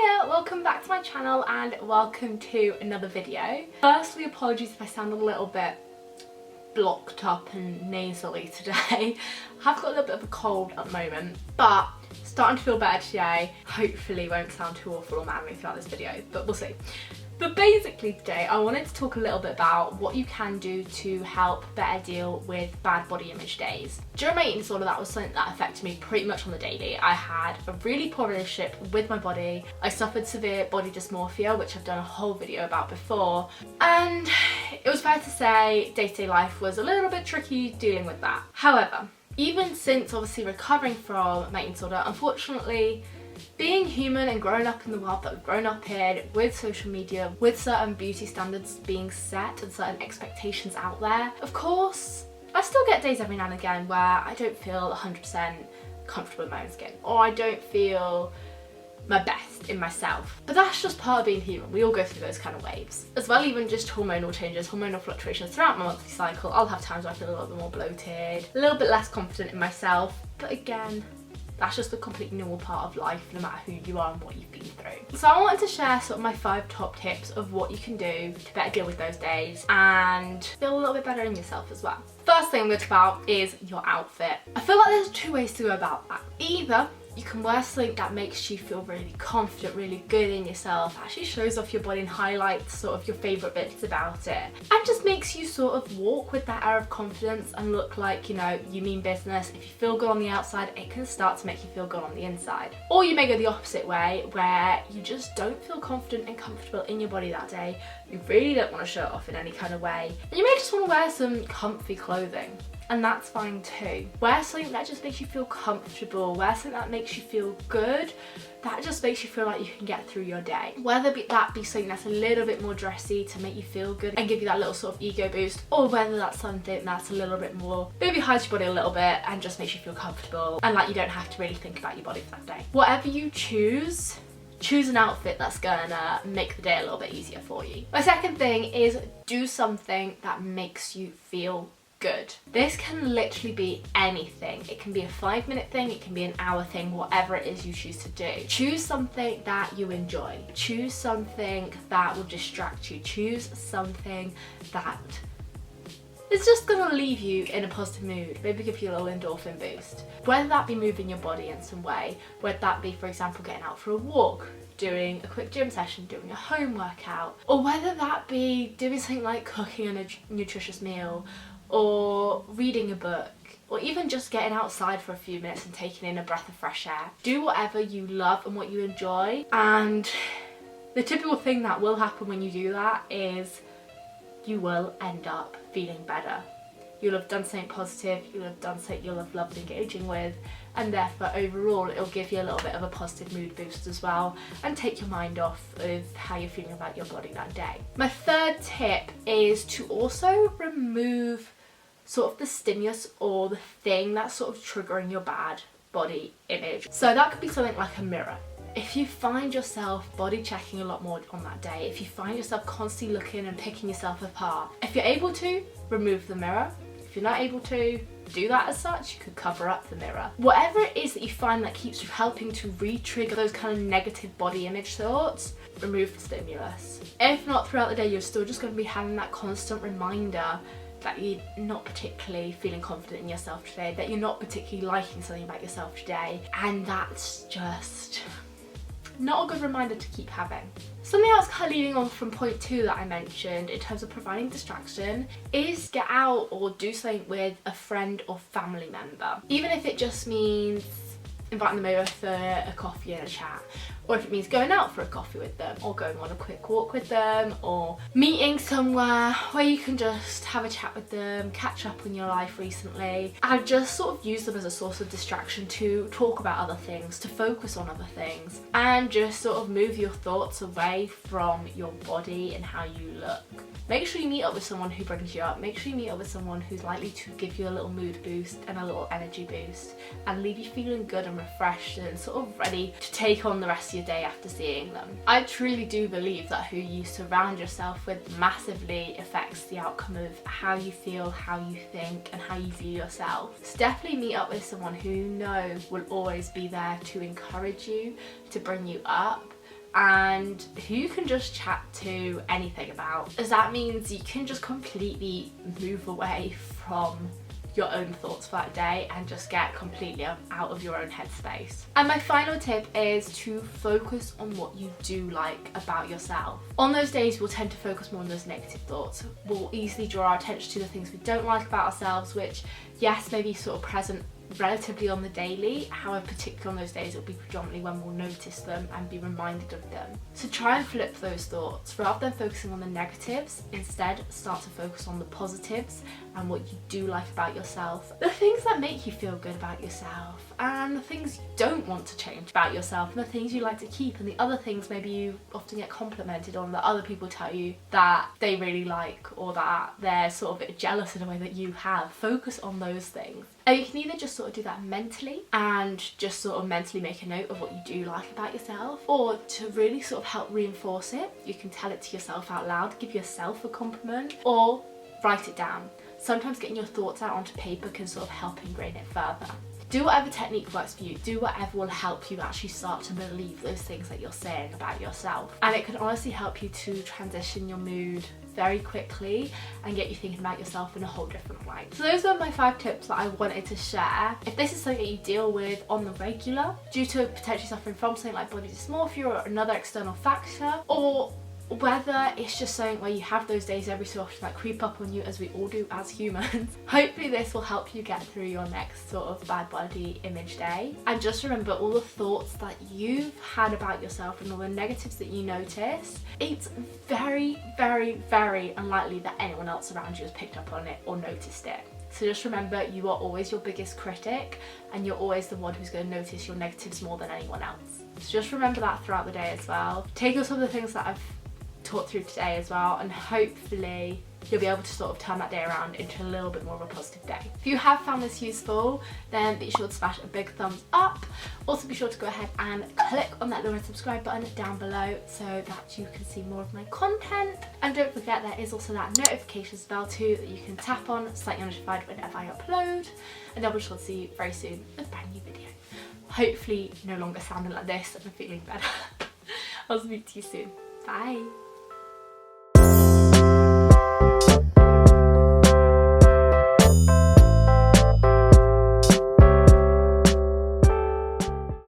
Hiya, welcome back to my channel and welcome to another video. Firstly, apologies if I sound a little bit blocked up and nasally today. I have got a little bit of a cold at the moment, but starting to feel better today. Hopefully won't sound too awful or manly throughout this video, but we'll see. But basically today I wanted to talk a little bit about what you can do to help better deal with bad body image days. During my eating disorder, that was something that affected me pretty much on the daily. I had a really poor relationship with my body. I suffered severe body dysmorphia, which I've done a whole video about before. And it was fair to say day-to-day life was a little bit tricky dealing with that. However, even since obviously recovering from my eating disorder, unfortunately, being human and growing up in the world that we've grown up in, with social media, with certain beauty standards being set and certain expectations out there, of course, I still get days every now and again where I don't feel 100% comfortable in my own skin, or I don't feel my best in myself. But that's just part of being human. We all go through those kind of waves. As well, even just hormonal changes, hormonal fluctuations throughout my monthly cycle. I'll have times where I feel a little bit more bloated, a little bit less confident in myself, but again, that's just a completely normal part of life, no matter who you are and what you've been through. So I wanted to share sort of my 5 top tips of what you can do to better deal with those days and feel a little bit better in yourself as well. First thing I'm going to talk about is your outfit. I feel like there's 2 ways to go about that. Either you can wear something that makes you feel really confident, really good in yourself, actually shows off your body and highlights sort of your favourite bits about it, and just makes you sort of walk with that air of confidence and look like, you know, you mean business. If you feel good on the outside, it can start to make you feel good on the inside. Or you may go the opposite way, where you just don't feel confident and comfortable in your body that day. You really don't want to show it off in any kind of way, and you may just want to wear some comfy clothing. And that's fine too. Wear something that just makes you feel comfortable, wear something that makes you feel good, that just makes you feel like you can get through your day. Whether that be something that's a little bit more dressy to make you feel good and give you that little sort of ego boost, or whether that's something that's a little bit more, maybe hides your body a little bit and just makes you feel comfortable and like you don't have to really think about your body for that day. Whatever you choose an outfit that's gonna make the day a little bit easier for you. My second thing is do something that makes you feel good. This can literally be anything. It can be a 5-minute thing, it can be an hour thing, whatever it is you choose to do. Choose something that you enjoy. Choose something that will distract you. Choose something that is just gonna leave you in a positive mood, maybe give you a little endorphin boost. Whether that be moving your body in some way, whether that be, for example, getting out for a walk, doing a quick gym session, doing a home workout, or whether that be doing something like cooking a nutritious meal, or reading a book, or even just getting outside for a few minutes and taking in a breath of fresh air. Do whatever you love and what you enjoy, and the typical thing that will happen when you do that is you will end up feeling better. You'll have done something positive, you'll have done something you'll have loved engaging with, and therefore overall it'll give you a little bit of a positive mood boost as well and take your mind off of how you're feeling about your body that day. My third tip is to also remove sort of the stimulus or the thing that's sort of triggering your bad body image. So that could be something like a mirror. If you find yourself body checking a lot more on that day, if you find yourself constantly looking and picking yourself apart, if you're able to, remove the mirror. If you're not able to do that as such, you could cover up the mirror. Whatever it is that you find that keeps you helping to re-trigger those kind of negative body image thoughts, remove the stimulus. If not, throughout the day you're still just going to be having that constant reminder that you're not particularly feeling confident in yourself today, that you're not particularly liking something about yourself today, and that's just not a good reminder to keep having. Something else kind of leading on from point 2 that I mentioned in terms of providing distraction is get out or do something with a friend or family member. Even if it just means inviting them over for a coffee and a chat, or if it means going out for a coffee with them, or going on a quick walk with them, or meeting somewhere where you can just have a chat with them, catch up on your life recently, and just sort of use them as a source of distraction to talk about other things, to focus on other things, and just sort of move your thoughts away from your body and how you look. Make sure you meet up with someone who brings you up. Make sure you meet up with someone who's likely to give you a little mood boost and a little energy boost and leave you feeling good and refreshed and sort of ready to take on the rest of your day after seeing them. I truly do believe that who you surround yourself with massively affects the outcome of how you feel, how you think, and how you view yourself. So definitely meet up with someone who you know will always be there to encourage you, to bring you up, and who you can just chat to anything about, as that means you can just completely move away from your own thoughts for that day and just get completely out of your own headspace. And my final tip is to focus on what you do like about yourself. On those days we'll tend to focus more on those negative thoughts. We'll easily draw our attention to the things we don't like about ourselves, which yes, may be sort of present relatively on the daily, however particularly on those days it'll be predominantly when we'll notice them and be reminded of them. So try and flip those thoughts. Rather than focusing on the negatives, instead start to focus on the positives and what you do like about yourself, the things that make you feel good about yourself, and the things you don't want to change about yourself, and the things you like to keep, and the other things maybe you often get complimented on that other people tell you that they really like, or that they're sort of jealous in a way that you have. Focus on those things. And you can either just sort of do that mentally and just sort of mentally make a note of what you do like about yourself, or to really sort of help reinforce it, you can tell it to yourself out loud, give yourself a compliment, or write it down. Sometimes getting your thoughts out onto paper can sort of help ingrain it further. Do whatever technique works for you. Do whatever will help you actually start to believe those things that you're saying about yourself. And it can honestly help you to transition your mood very quickly and get you thinking about yourself in a whole different light. So those are my 5 tips that I wanted to share. If this is something that you deal with on the regular due to potentially suffering from something like body dysmorphia or another external factor, or whether it's just something where you have those days every so often that creep up on you, as we all do as humans, hopefully this will help you get through your next sort of bad body image day. And just remember, all the thoughts that you've had about yourself and all the negatives that you notice, it's very, very, very unlikely that anyone else around you has picked up on it or noticed it. So just remember, you are always your biggest critic, and you're always the one who's going to notice your negatives more than anyone else. So just remember that throughout the day as well. Take on some of the things that I've taught through today as well, and hopefully you'll be able to sort of turn that day around into a little bit more of a positive day. If you have found this useful, then be sure to smash a big thumbs up. Also be sure to go ahead and click on that little subscribe button down below so that you can see more of my content. And don't forget, there is also that notifications bell too that you can tap on so that you're notified whenever I upload. And I'll be sure to see you very soon with a brand new video. Hopefully no longer sounding like this and I'm feeling better. I'll speak to you soon. Bye.